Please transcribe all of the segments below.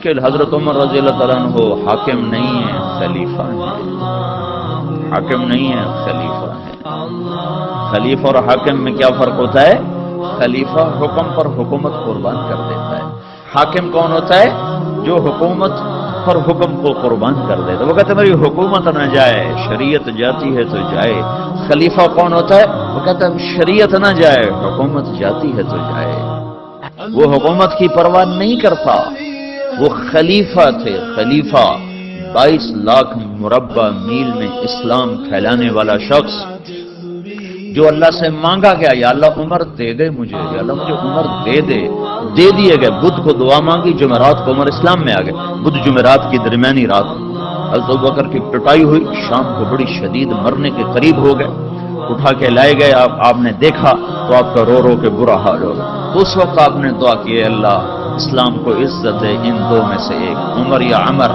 کہ حضرت عمر رضی اللہ تعالیٰ عنہ حاکم نہیں ہے، خلیفہ ہے۔ حاکم نہیں ہے، خلیفہ ہے۔ خلیفہ اور حاکم میں کیا فرق ہوتا ہے؟ خلیفہ حکم پر حکومت قربان کر دیتا ہے۔ حاکم کون ہوتا ہے؟ جو حکومت پر حکم کو قربان کر دیتا ہے۔ وہ کہتے ہیں میری حکومت نہ جائے، شریعت جاتی ہے تو جائے۔ خلیفہ کون ہوتا ہے؟ وہ کہتا ہے شریعت نہ جائے، حکومت جاتی ہے تو جائے۔ وہ حکومت کی پرواہ نہیں کرتا، وہ خلیفہ تھے۔ خلیفہ 22 لاکھ مربع میل میں اسلام پھیلانے والا شخص، جو اللہ سے مانگا گیا یا اللہ عمر دے دے مجھے، یا اللہ مجھے عمر دے دے، دے دیے گئے۔ بدھ کو دعا مانگی، جمعرات کو عمر اسلام میں آ گئے۔ بدھ جمعرات کی درمیانی رات حضرت ابوبکر کی پٹائی ہوئی، شام کو بڑی شدید مرنے کے قریب ہو گئے، اٹھا کے لائے گئے۔ آپ نے دیکھا تو آپ کا رو رو کے برا حال ہو گیا۔ اس وقت آپ نے دعا کی، اللہ اسلام کو عزت ہے ان دو میں سے ایک، عمر یا عمر۔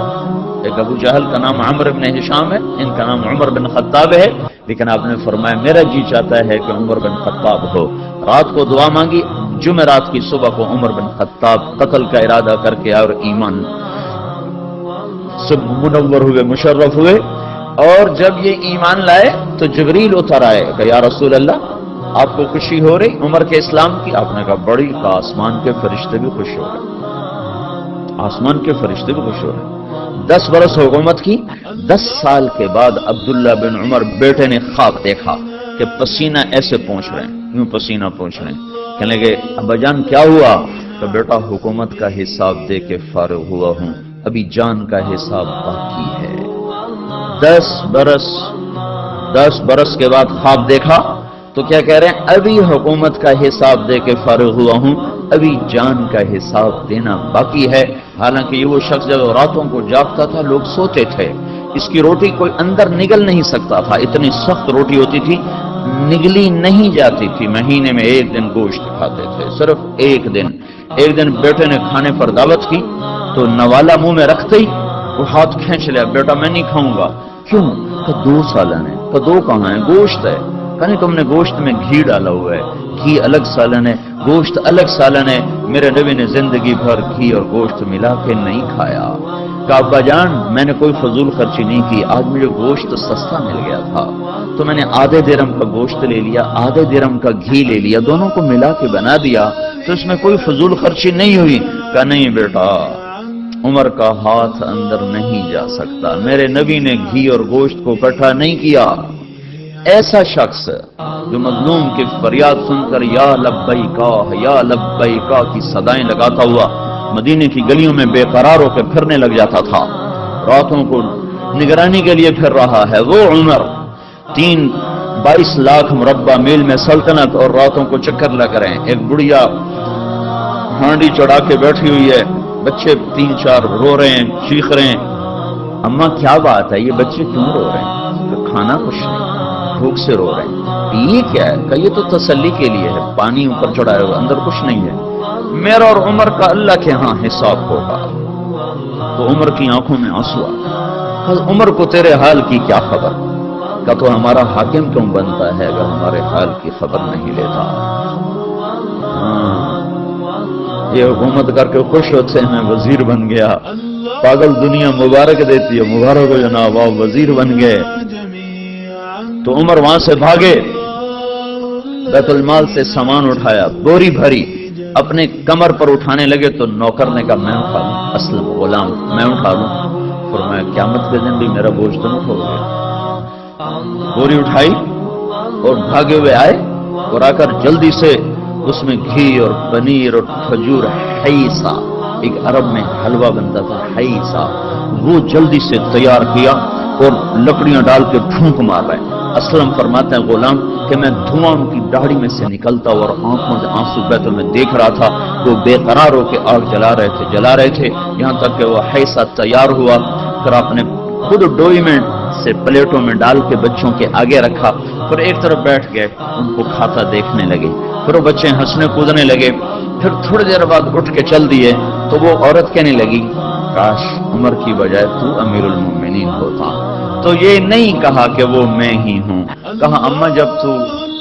ایک ابو جہل کا نام عمر بن ہشام ہے، ان کا نام عمر بن خطاب ہے، لیکن آپ نے فرمایا میرا جی چاہتا ہے کہ عمر بن خطاب ہو۔ رات کو دعا مانگی، جمعرات کی صبح کو عمر بن خطاب قتل کا ارادہ کر کے اور ایمان سب منور ہوئے، مشرف ہوئے۔ اور جب یہ ایمان لائے تو جبریل اتر آئے کہ یا رسول اللہ آپ کو خوشی ہو رہی عمر کے اسلام کی؟ آپ نے کہا بڑی، کہ آسمان کے فرشتے بھی خوش ہو رہے، آسمان کے فرشتے بھی خوش ہو رہے۔ 10 برس حکومت کی۔ 10 سال کے بعد عبداللہ بن عمر بیٹے نے خواب دیکھا کہ پسینہ ایسے پہنچ رہے ہیں، یوں پسینہ پہنچ رہے ہیں۔ کہنے لگے ابا جان کیا ہوا؟ کہ بیٹا حکومت کا حساب دے کے فارغ ہوا ہوں، ابھی جان کا حساب باقی ہے۔ 10 برس کے بعد خواب دیکھا تو کیا کہہ رہے ہیں؟ ابھی حکومت کا حساب دے کے فارغ ہوا ہوں، ابھی جان کا حساب دینا باقی ہے۔ حالانکہ یہ وہ شخص جب راتوں کو جاگتا تھا لوگ سوتے تھے، اس کی روٹی کوئی اندر نگل نہیں سکتا تھا، اتنی سخت روٹی ہوتی تھی، نگلی نہیں جاتی تھی۔ مہینے میں 1 دن گوشت کھاتے تھے، صرف 1 دن۔ ایک دن بیٹے نے کھانے پر دعوت کی تو نوالا منہ میں رکھتے ہی وہ ہاتھ کھینچ لیا، بیٹا میں نہیں کھاؤں گا۔ کیوں؟ کہ 2 سالن ہے۔ کہ 2 کہاں ہے؟ گوشت ہے۔ کہیں تم نے گوشت میں گھی ڈالا ہوا ہے، گھی الگ سالن ہے، گوشت الگ سالن ہے۔ میرے نبی نے زندگی بھر گھی اور گوشت ملا کے نہیں کھایا۔ کہ ابا جان میں نے کوئی فضول خرچی نہیں کی، آج مجھے گوشت سستا مل گیا تھا تو میں نے آدھے درہم کا گوشت لے لیا، آدھے درہم کا گھی لے لیا، دونوں کو ملا کے بنا دیا، تو اس میں کوئی فضول خرچی نہیں ہوئی۔ کہ نہیں بیٹا، عمر کا ہاتھ اندر نہیں جا سکتا، میرے نبی نے گھی اور گوشت کو اکٹھا نہیں کیا۔ ایسا شخص جو مظلوم کی فریاد سن کر یا لبیکا کی صدائیں لگاتا ہوا مدینے کی گلیوں میں بے قرار ہو کے پھرنے لگ جاتا تھا، راتوں کو نگرانی کے لیے پھر رہا ہے، وہ عمر 22 لاکھ مربع میل میں سلطنت اور راتوں کو چکر لگ رہے ہیں۔ ایک بڑھیا ہانڈی چڑھا کے بیٹھی ہوئی ہے، بچے 3-4 رو رہے ہیں، چیخ رہے ہیں۔ اماں کیا بات ہے، یہ بچے کیوں رو رہے ہیں؟ تو کھانا کچھ نہیں، بھوک سے رو رہے ہیں۔ یہ کیا ہے؟ کہ یہ تو تسلی کے لیے ہے، پانی اوپر چڑھایا ہوا، اندر کچھ نہیں ہے۔ میرا اور عمر کا اللہ کے ہاں حساب ہوگا۔ تو عمر کی آنکھوں میں آنسو آ گئے۔ عمر کو تیرے حال کی کیا خبر؟ کہ تو ہمارا حاکم کیوں بنتا ہے اگر ہمارے حال کی خبر نہیں لیتا؟ یہ حکومت کر کے خوش ہوتے ہیں، میں وزیر بن گیا، پاگل دنیا مبارک دیتی ہے، مبارک ہو جناب آپ وزیر بن گئے۔ تو عمر وہاں سے بھاگے، بیت المال سے سامان اٹھایا، بوری بھری، اپنے کمر پر اٹھانے لگے تو نوکر نے کہا میں اٹھا لوں، اسلم غلام میں اٹھا لوں۔ فرمایا قیامت کے دن بھی میرا بوجھ تم اٹھو گے۔ بوری اٹھائی اور بھاگے ہوئے آئے اور آ کر جلدی سے اس میں گھی اور پنیر اور کھجور، حیسا ایک عرب میں حلوہ بنتا تھا، حیسا، وہ جلدی سے تیار کیا اور لکڑیاں ڈال کے پھونک مار رہے ہیں۔ اسلم فرماتے ہیں غلام کہ میں دھواں ان کی داڑھی میں سے نکلتا اور آنکھوں سے آنسو بیت میں دیکھ رہا تھا، وہ بے قرار ہو کے آگ جلا رہے تھے یہاں تک کہ وہ حیسا تیار ہوا۔ پھر آپ نے خود ڈوئی میں سے پلیٹوں میں ڈال کے بچوں کے آگے رکھا، پھر ایک طرف بیٹھ گئے ان کو کھاتا دیکھنے لگے۔ پھر وہ بچے ہنسنے کودنے لگے، پھر تھوڑی دیر بعد اٹھ کے چل دیے تو وہ عورت کہنے لگی کاش عمر کی بجائے تو امیر المومنین ہوتا۔ تو یہ نہیں کہا کہ وہ میں ہی ہوں، کہا اماں جب تو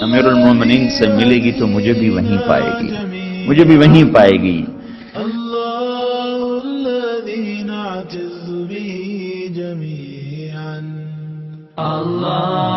امیر المومنین سے ملے گی تو مجھے بھی وہیں پائے گی، مجھے بھی وہیں پائے گی۔ واعتز به جميعا. الله